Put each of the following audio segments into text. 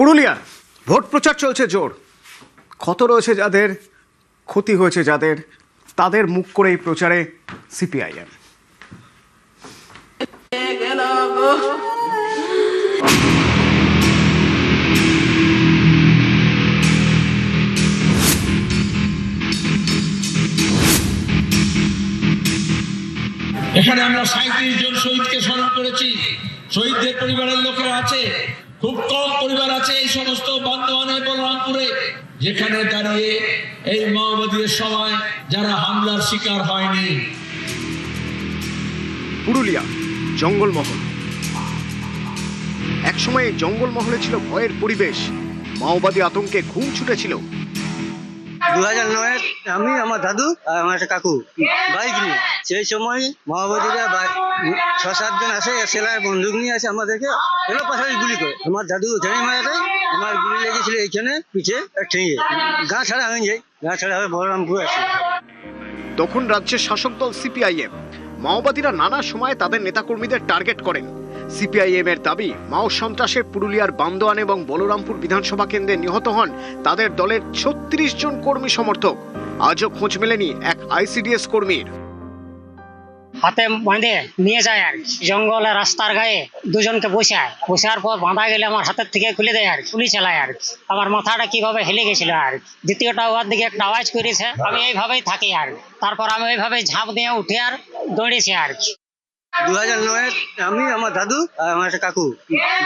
Purulia vote প্রচার চলছে জোর। ক্ষত রয়েছে যাদের, ক্ষতি হয়েছে যাদের, তাদের মুখ করে এই প্রচারে সিপিআইএম। এখানে আমরা 37 জন শহীদকে স্মরণ করেছি। শহীদদের পরিবারের লোকেরা আছে, খুব কম পরিবার আছে এই সমস্ত বান্দোয়ানে বলরামপুরে, যেখানে দাঁড়িয়ে এই মাওবাদীর সময় যারা হামলার শিকার হয়নি। পুরুলিয়া জঙ্গলমহল, একসময় এই জঙ্গলমহলে ছিল ভয়ের পরিবেশ। মাওবাদী আতঙ্কে ঘুম ছুটেছিল। 2009 আমি, আমার দাদু আর আমার একটা কাকু বাইক নিয়ে, সেই সময় মাওবাদীরা 6-7 জন আসে, সেলার বন্দুক নিয়ে আসে, আমাদেরকে এলো পাশাপাশি গুলি করে। আমার দাদু ওখানে মারা যায়, আমার গুলি লেগেছিল এইখানে পিঠে ঠেঙে, গা ছাড়া হয়ে যায়, গা ছাড়া হয়ে বলরামপুর আসে। তখন রাজ্যের শাসক দল সিপিআইএম। মাওবাদীরা নানা সময়ে তাদের নেতাকর্মীদের টার্গেট করেন। সিপিআইএম এর দাবি, মাও সন্ত্রাসে পুরুলিয়ার বান্দোয়ান এবং বলরামপুর বিধানসভা কেন্দ্রে নিহত হন তাদের দলের 36 জন কর্মী সমর্থক। আজও খোঁজ মেলেনি এক আইসিডিএস কর্মীর। হাতে বাঁধে নিয়ে যায় আর জঙ্গলে রাস্তার গায়ে দুজনকে বসার পর বাঁধা গেলে আমার হাতের থেকে খুলে দেয় আর গুলি চালায় আর আমার মাথাটা কিভাবে হেলে গেছিল আর দ্বিতীয়টা ওর দিকে একটা আওয়াজ করেছে, আমি এইভাবেই থাকি আর তারপর আমি ওইভাবে ঝাঁপ দিয়ে উঠে আর দৌড়েছি আর 2009 আমি, আমার দাদু আর আমার একটা কাকু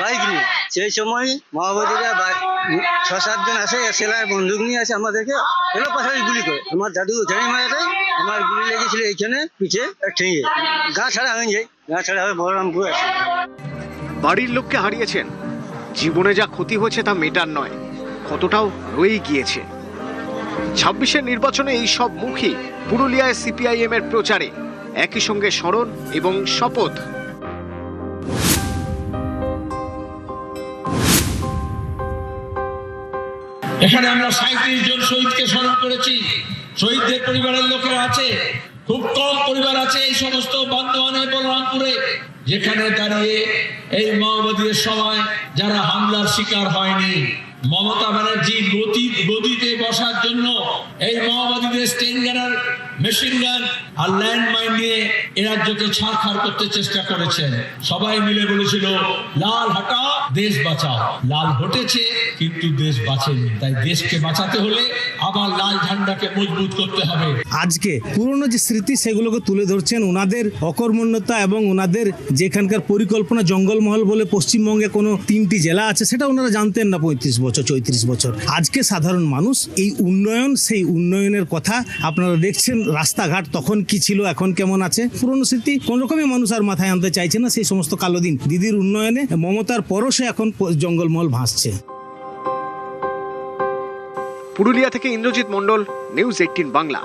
বাইক নিয়ে, সেই সময় মাওবাদীরা 6-7 জন আসে, সেলার বন্দুক নিয়ে আসে, আমাদেরকে এলো পাশাপাশি গুলি করে। আমার দাদু ওখানে মারা যায়, আমার গুলি লেগেছিল এইখানে পিঠে ঠেঙে, গা ছাড়া হয়ে যায়, গা ছাড়া হয়ে বলরামপুর আসে। বাড়ির লোককে হারিয়েছেন, জীবনে যা ক্ষতি হয়েছে তা মেটার নয়, কতটাও রয়ে গিয়েছে। 26-এর নির্বাচনে এই সব মুখী পুরুলিয়ায় সিপিআইএম এর প্রচারে, একই সঙ্গে স্মরণ এবং শপথ। এখানে আমরা 37 জন শহীদকে স্মরণ করেছি। শহীদদের পরিবারের লোকেরা আছে, খুব কম পরিবার আছে এই সমস্ত বান্দোয়ানে বলরামপুরে, যেখানে দাঁড়িয়ে এই মাওবাদীর সময় যারা হামলার শিকার হয়নি। মমতা ব্যানার্জি গদিতে বসার জন্য এই মাওবাদীদের স্টেন গানার, মেশিন গান আর ল্যান্ড মাইন নিয়ে এ রাজ্যকে ছাড়খাড় করতে চেষ্টা করেছেন। সবাই মিলে বলেছিল লাল হাটা দেশ বাঁচাও। লাল হটেছে কিন্তু দেশ বাঁচেনি। তাই দেশকে বাঁচাতে হলে আবার লাল ঝান্ডাকে মজবুত করতে হবে। আজকে পুরনো যে স্মৃতি সেগুলোকে তুলে ধরছেন, ওনাদের অকর্মণ্যতা এবং ওনাদের যেখানকার পরিকল্পনা। জঙ্গলমহল বলে পশ্চিমবঙ্গে কোনো 3টি জেলা আছে, সেটা ওনারা জানতেন না 35 বছর 34 বছর। আজকে সাধারণ মানুষ এই উন্নয়ন, সেই উন্নয়নের কথা আপনারা দেখছেন। রাস্তাঘাট তখন কি ছিল, এখন কেমন আছে, পুরনো স্মৃতি কোন রকমই মানুষ আর মাথায় আনতে চাইছে না। সেই সমস্ত কালো দিন, দিদির উন্নয়নে মমতার পরশে এখন জঙ্গলমহল ভাসছে। পুরুলিয়া থেকে ইন্দ্রজিৎ মণ্ডল, নিউজ 18 বাংলা।